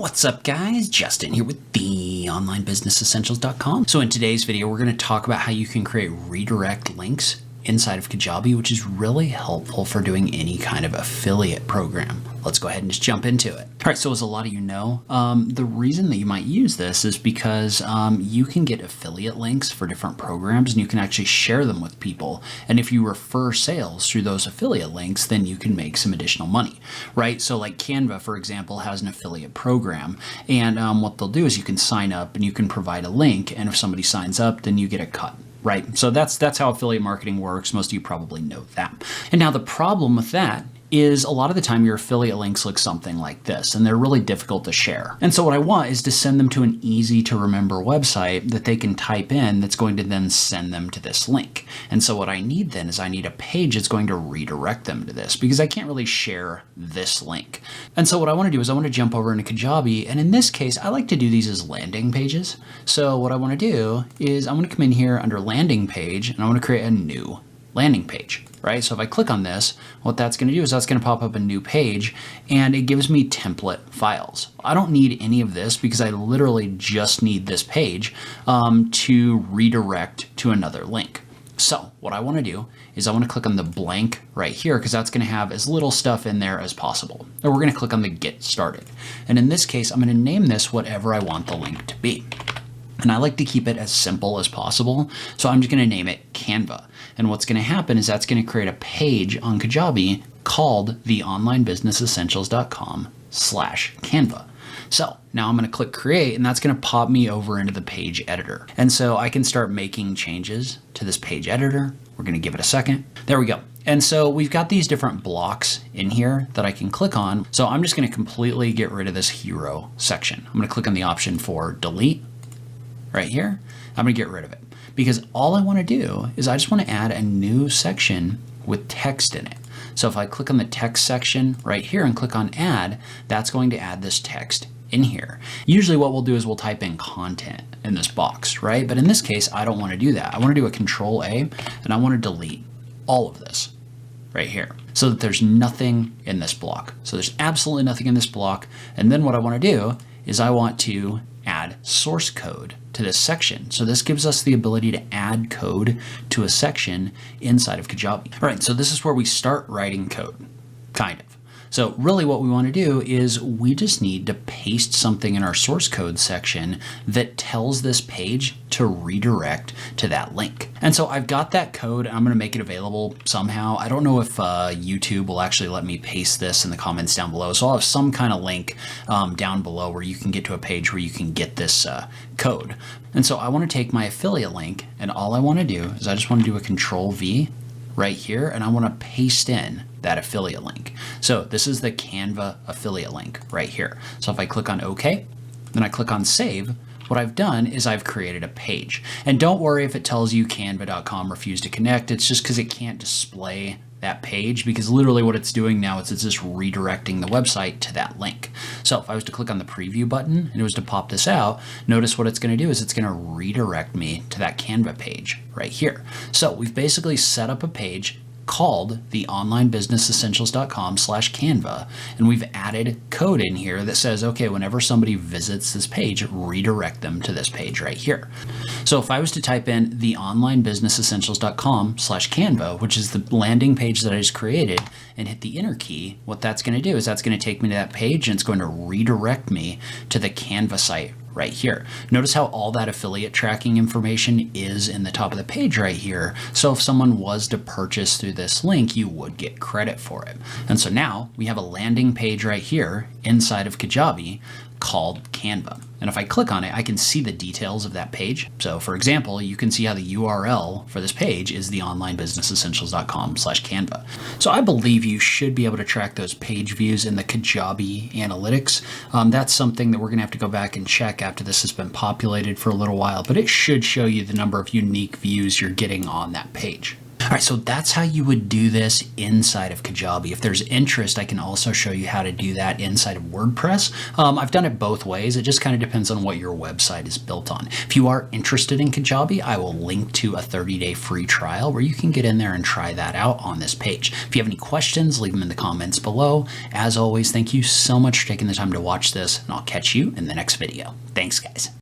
What's up guys, Justin here with the onlinebusinessessentials.com. So in today's video, we're going to talk about how you can create redirect links inside of Kajabi, which is really helpful for doing any kind of affiliate program. Let's go ahead and just jump into it. All right, so as a lot of you know, the reason that you might use this is because you can get affiliate links for different programs and you can actually share them with people. And if you refer sales through those affiliate links, then you can make some additional money, right? So like Canva, for example, has an affiliate program. And what they'll do is you can sign up and you can provide a link. And if somebody signs up, then you get a cut. Right? So that's how affiliate marketing works. Most of you probably know that. And now the problem with that is a lot of the time your affiliate links look something like this, and they're really difficult to share. And so what I want is to send them to an easy to remember website that they can type in that's going to then send them to this link. And so what I need then is I need a page that's going to redirect them to this because I can't really share this link. And so what I want to do is I want to jump over into Kajabi, and in this case, I like to do these as landing pages. So what I want to do is I'm going to come in here under landing page, and I want to create a new landing page, right? So if I click on this, what that's going to do is that's going to pop up a new page and it gives me template files. I don't need any of this because I literally just need this page to redirect to another link. So what I want to do is I want to click on the blank right here because that's going to have as little stuff in there as possible. And we're going to click on the get started. And in this case, I'm going to name this whatever I want the link to be. And I like to keep it as simple as possible. So I'm just going to name it Canva. And what's going to happen is that's going to create a page on Kajabi called theonlinebusinessessentials.com/Canva. So now I'm going to click create, and that's going to pop me over into the page editor. And so I can start making changes to this page editor. We're going to give it a second. There we go. And so we've got these different blocks in here that I can click on. So I'm just going to completely get rid of this hero section. I'm going to click on the option for delete right here. I'm going to get rid of it because all I want to do is I just want to add a new section with text in it. So if I click on the text section right here and click on add, that's going to add this text in here. Usually what we'll do is we'll type in content in this box, right? But in this case, I don't want to do that. I want to do a Control A and I want to delete all of this right here so that there's nothing in this block. So there's absolutely nothing in this block. And then what I want to do is I want to add source code to this section. So this gives us the ability to add code to a section inside of Kajabi. All right, so this is where we start writing code, kind of. So really what we want to do is we just need to paste something in our source code section that tells this page to redirect to that link. And so I've got that code. I'm going to make it available somehow. I don't know if YouTube will actually let me paste this in the comments down below. So I'll have some kind of link down below where you can get to a page where you can get this code. And so I want to take my affiliate link, and all I want to do is I just want to do a Control V right here, and I want to paste in that affiliate link. So this is the Canva affiliate link right here. So if I click on OK, then I click on save, what I've done is I've created a page. And don't worry if it tells you canva.com refused to connect. It's just because it can't display that page, because literally what it's doing now is it's just redirecting the website to that link. So if I was to click on the preview button and it was to pop this out, notice what it's going to do is it's going to redirect me to that Canva page right here. So we've basically set up a page called theonlinebusinessessentials.com/Canva, and we've added code in here that says, okay, whenever somebody visits this page, redirect them to this page right here. So if I was to type in theonlinebusinessessentials.com/Canva, which is the landing page that I just created, and hit the enter key, what that's going to do is that's going to take me to that page and it's going to redirect me to the Canva site right here. Notice how all that affiliate tracking information is in the top of the page right here. So if someone was to purchase through this link, you would get credit for it. And so now we have a landing page right here inside of Kajabi called Canva. And if I click on it, I can see the details of that page. So for example, you can see how the URL for this page is theonlinebusinessessentials.com/Canva. So I believe you should be able to track those page views in the Kajabi analytics. That's something that we're gonna have to go back and check after this has been populated for a little while, but it should show you the number of unique views you're getting on that page. All right, so that's how you would do this inside of Kajabi. If there's interest, I can also show you how to do that inside of WordPress. I've done it both ways. It just kind of depends on what your website is built on. If you are interested in Kajabi, I will link to a 30-day free trial where you can get in there and try that out on this page. If you have any questions, leave them in the comments below. As always, thank you so much for taking the time to watch this, and I'll catch you in the next video. Thanks, guys.